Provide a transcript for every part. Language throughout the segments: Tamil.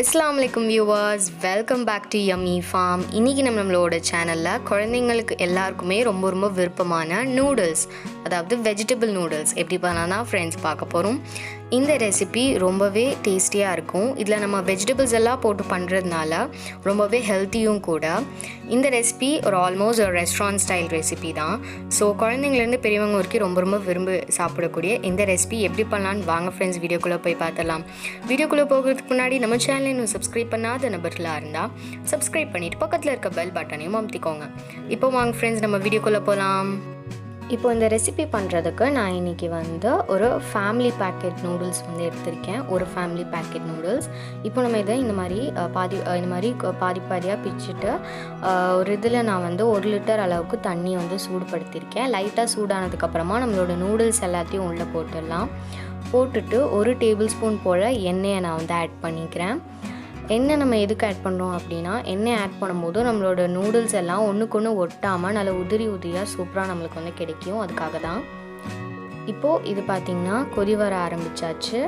Assalamu alaikum viewers, welcome back to Yummy Farm. இன்னைக்கு நம்மளோட சேனல்ல குழந்தைங்களுக்கு எல்லாருக்குமே ரொம்ப விருப்பமான நூடுல்ஸ், அதாவது வெஜிடபிள் நூடுல்ஸ் எப்படி பண்ணலாம்னா ஃப்ரெண்ட்ஸ் பார்க்க போகிறோம். இந்த ரெசிபி ரொம்பவே டேஸ்டியாக இருக்கும். இதில் நம்ம வெஜிடபிள்ஸ் எல்லாம் போட்டு பண்ணுறதுனால ரொம்பவே ஹெல்த்தியும் கூட. இந்த ரெசிபி ஆல்மோஸ்ட் ஒரு ரெஸ்டாரண்ட் ஸ்டைல் ரெசிபி தான். ஸோ குழந்தைங்கலேருந்து பெரியவங்க வரைக்கும் ரொம்ப விரும்பி சாப்பிடக்கூடிய இந்த ரெசிபி எப்படி பண்ணலான்னு வாங்க ஃப்ரெண்ட்ஸ் வீடியோக்குள்ளே போய் பார்த்துடலாம். வீடியோக்குள்ளே போகிறதுக்கு முன்னாடி நம்ம சேனலை இன்னும் சப்ஸ்கிரைப் பண்ணாத நபர்களாக இருந்தால் சப்ஸ்கிரைப் பண்ணிவிட்டு பக்கத்தில் இருக்க பெல் பட்டனையும் அமுத்திக்கோங்க. இப்போ வாங்க ஃப்ரெண்ட்ஸ் நம்ம வீடியோக்குள்ளே போகலாம். இப்போ இந்த ரெசிபி பண்ணுறதுக்கு நான் இன்றைக்கி ஒரு ஃபேமிலி பேக்கெட் நூடுல்ஸ் எடுத்திருக்கேன். ஒரு ஃபேமிலி பேக்கெட் நூடுல்ஸ். இப்போ நம்ம இதை இந்த மாதிரி பாதியாக பிச்சுட்டு ஒரு இதில் நான் 1 லிட்டர் அளவுக்கு தண்ணி சூடுபடுத்தியிருக்கேன். லைட்டாக சூடானதுக்கப்புறமா நம்மளோட நூடுல்ஸ் எல்லாத்தையும் உள்ளே போட்டுடலாம். போட்டுட்டு 1 டேபிள் ஸ்பூன் போல் எண்ணெயை நான் ஆட் பண்ணிக்கிறேன். எண்ணெய் நம்ம எதுக்கு ஆட் பண்ணுறோம் அப்படின்னா, எண்ணெய் ஆட் பண்ணும்போது நம்மளோட நூடுல்ஸ் எல்லாம் ஒன்றுக்கு ஒன்று ஒட்டாமல் நல்லா உதிரியாக சூப்பராக நம்மளுக்கு கிடைக்கும். அதுக்காக தான். இப்போது இது பார்த்திங்கன்னா கொதி வர ஆரம்பித்தாச்சு.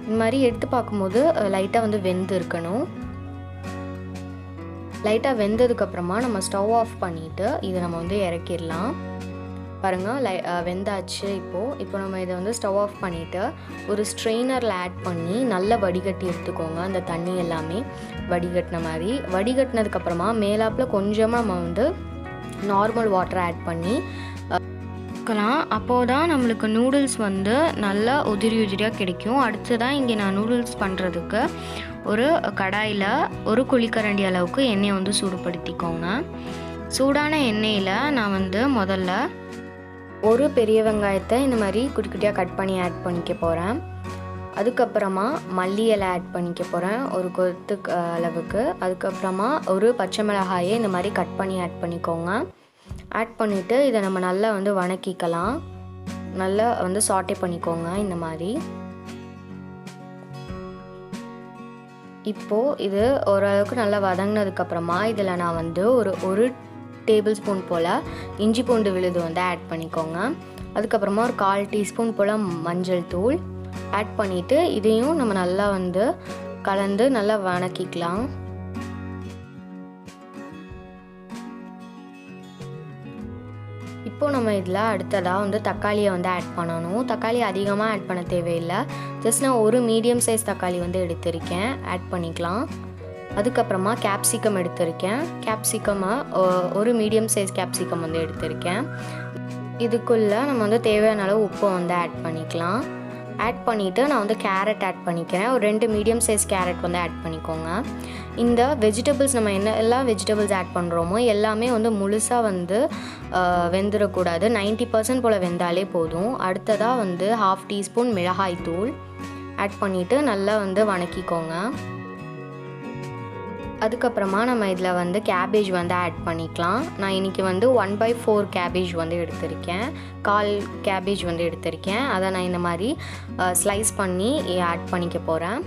இந்த மாதிரி எடுத்து பார்க்கும்போது லைட்டாக வெந்து இருக்கணும். லைட்டாக வெந்ததுக்கப்புறமா நம்ம ஸ்டவ் ஆஃப் பண்ணிவிட்டு இதை நம்ம இறக்கிடலாம். பாருங்கள் வெந்தாச்சு. இப்போ நம்ம இதை ஸ்டவ் ஆஃப் பண்ணிவிட்டு ஒரு ஸ்ட்ரெயினரில் ஆட் பண்ணி நல்லா வடிகட்டி எடுத்துக்கோங்க. அந்த தண்ணி எல்லாமே வடிகட்டின மாதிரி. வடிகட்டினதுக்கப்புறமா மேலாப்பில் கொஞ்சமாக நம்ம நார்மல் வாட்டர் ஆட் பண்ணி வைக்கலாம். அப்போது தான் நம்மளுக்கு நூடுல்ஸ் நல்லா உதிரியாக கிடைக்கும். அடுத்ததான் இங்கே நான் நூடுல்ஸ் பண்ணுறதுக்கு ஒரு கடாயில் 1 குழிக்கரண்டி அளவுக்கு எண்ணெயை சூடுபடுத்திக்கோங்க. சூடான எண்ணெயில் நான் முதல்ல ஒரு பெரிய வெங்காயத்தை இந்த மாதிரி குட்டி குட்டியாக கட் பண்ணி ஆட் பண்ணிக்க போகிறேன். அதுக்கப்புறமா மல்லி இலை ஆட் பண்ணிக்க போகிறேன் 1 கொத்து அளவுக்கு. அதுக்கப்புறமா ஒரு பச்சை மிளகாயை இந்த மாதிரி கட் பண்ணி ஆட் பண்ணிக்கோங்க. ஆட் பண்ணிவிட்டு இதை நம்ம நல்லா வணக்கிக்கலாம். நல்லா சாட்டே பண்ணிக்கோங்க இந்த மாதிரி. இப்போது இது ஓரளவுக்கு நல்லா வதங்கினதுக்கப்புறமா இதில் நான் ஒரு டேபிள் ஸ்பூன் போல் இஞ்சி பூண்டு விழுது ஆட் பண்ணிக்கோங்க. அதுக்கப்புறமா ஒரு 1/4 டீஸ்பூன் போல் மஞ்சள் தூள் ஆட் பண்ணிவிட்டு இதையும் நம்ம நல்லா கலந்து நல்லா வணக்கிக்கலாம். இப்போது நம்ம இதில் அடுத்ததாக தக்காளியை ஆட் பண்ணணும். தக்காளி அதிகமாக ஆட் பண்ண தேவையில்லை. ஜஸ்ட் நான் ஒரு மீடியம் சைஸ் தக்காளி எடுத்திருக்கேன். ஆட் பண்ணிக்கலாம். அதுக்கப்புறமா கேப்சிகம் எடுத்திருக்கேன். ஒரு மீடியம் சைஸ் கேப்சிகம் எடுத்திருக்கேன். இதுக்குள்ளே நம்ம தேவையான அளவு உப்பு ஆட் பண்ணிக்கலாம். ஆட் பண்ணிவிட்டு நான் கேரட் ஆட் பண்ணிக்கிறேன். ஒரு 2 மீடியம் சைஸ் கேரட் ஆட் பண்ணிக்கோங்க. இந்த வெஜிடபிள்ஸ் நம்ம எல்லாம் வெஜிடபிள்ஸ் ஆட் பண்ணுறோமோ எல்லாமே முழுசாக வெந்துடக்கூடாது. 90% போல் வெந்தாலே போதும். அடுத்ததாக 1/2 டீஸ்பூன் மிளகாய் தூள் ஆட் பண்ணிவிட்டு நல்லா வணக்கிக்கோங்க. அதுக்கப்புறமா நம்ம இதில் கேபேஜ் ஆட் பண்ணிக்கலாம். நான் இன்றைக்கி 1/4 கேபேஜ் எடுத்திருக்கேன். 1/4 கேபேஜ் எடுத்திருக்கேன். அதை நான் இந்த மாதிரி ஸ்லைஸ் பண்ணி ஆட் பண்ணிக்க போகிறேன்.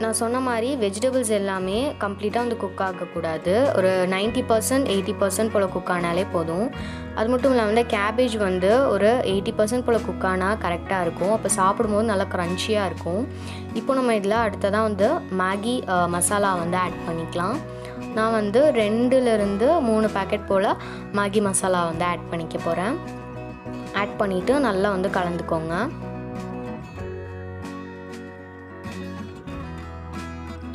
நான் சொன்ன மாதிரி வெஜிடபிள்ஸ் எல்லாமே கம்ப்ளீட்டாக குக் ஆகக்கூடாது. ஒரு 90% 80% போல் குக் ஆனாலே போதும். அது மட்டும் இல்லாமல் கேபேஜ் ஒரு 80% போல் குக் ஆனால் கரெக்டாக இருக்கும். அப்போ சாப்பிடும்போது நல்லா க்ரன்ச்சியாக இருக்கும். இப்போ நம்ம இதில் அடுத்ததாக மேகி மசாலா ஆட் பண்ணிக்கலாம். நான் 2லேருந்து 3 பேக்கெட் போல் மேகி மசாலா ஆட் பண்ணிக்க போகிறேன். ஆட் பண்ணிவிட்டு நல்லா கலந்துக்கோங்க.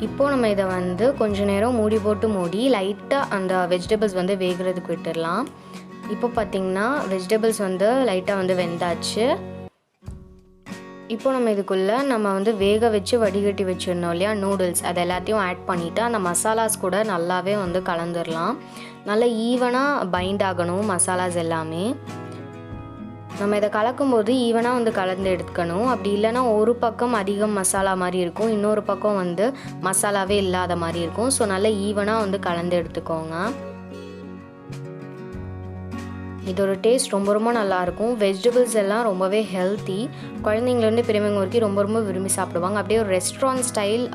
இப்போது நம்ம இதை கொஞ்ச நேரம் மூடி லைட்டாக அந்த வெஜிடபிள்ஸ் வேகிறதுக்கு விட்டுடலாம். இப்போ பார்த்திங்கன்னா வெஜிடபிள்ஸ் லைட்டாக வெந்தாச்சு. இப்போ நம்ம இதுக்குள்ளே நம்ம வேக வச்சு வடிகட்டி வச்சுருந்தோம் இல்லையா நூடுல்ஸ், அது எல்லாத்தையும் ஆட் பண்ணிவிட்டு அந்த மசாலாஸ் கூட நல்லாவே கலந்துடலாம். நல்லா ஈவனாக பைண்ட் ஆகணும் மசாலாஸ் எல்லாமே. நம்ம இதை கலக்கும்போது ஈவனாக கலந்து எடுத்துக்கணும். அப்படி இல்லைனா ஒரு பக்கம் அதிகம் மசாலா மாதிரி இருக்கும், இன்னொரு பக்கம் மசாலாவே இல்லாத மாதிரி இருக்கும். ஸோ நல்லா ஈவனாக கலந்து எடுத்துக்கோங்க. இதோட டேஸ்ட் ரொம்ப நல்லாயிருக்கும். வெஜிடபிள்ஸ் எல்லாம் ரொம்பவே ஹெல்த்தி. குழந்தைங்கலேருந்து பெரியவங்க வரைக்கும் ரொம்ப விரும்பி சாப்பிடுவாங்க. அப்படியே ஒரு ரெஸ்டாரண்ட் ஸ்டைல்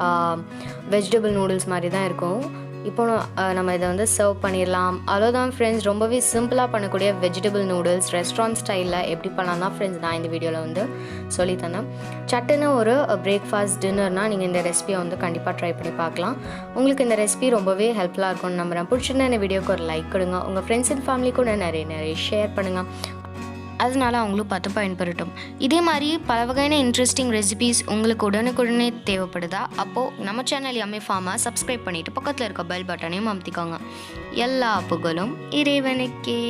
வெஜிடபிள் நூடுல்ஸ் மாதிரி தான் இருக்கும். இப்போ நம்ம இதை வந்து சர்வ் பண்ணிடலாம். அவ்வளோதான் ஃப்ரெண்ட்ஸ், ரொம்பவே சிம்பிளாக பண்ணக்கூடிய வெஜிடபிள் நூடுல்ஸ் ரெஸ்டாரண்ட் ஸ்டைலில் எப்படி பண்ணலாம் தான் ஃப்ரெண்ட்ஸ் நான் இந்த வீடியோவில் வந்து சொல்லித்தந்தேன். சட்டுன்னு ஒரு பிரேக்ஃபாஸ்ட் டின்னர்னால் நீங்கள் இந்த ரெசிபியை வந்து கண்டிப்பாக ட்ரை பண்ணி பார்க்கலாம். உங்களுக்கு இந்த ரெசிபி ரொம்பவே ஹெல்ப்ஃபுல்லாக இருக்கும்னு நம்புகிறேன். பிடிச்சிருந்தா இந்த வீடியோக்கு ஒரு லைக் கொடுங்க. உங்கள் ஃப்ரெண்ட்ஸ் அண்ட் ஃபேமிலி கூட நிறைய ஷேர் பண்ணுங்கள். அதனால அவங்களும் பார்த்து பயன்பெறட்டும். இதே மாதிரி பல வகையான இன்ட்ரெஸ்டிங் ரெசிபீஸ் உங்களுக்கு உடனுக்குடனே தேவைப்படுதா? அப்போது நம்ம சேனல் யம்மி ஃபார்மை சப்ஸ்கிரைப் பண்ணிவிட்டு பக்கத்தில் இருக்க பெல் பட்டனையும் அமுத்திக்கோங்க. எல்லா புகழும் இறைவனுக்கே.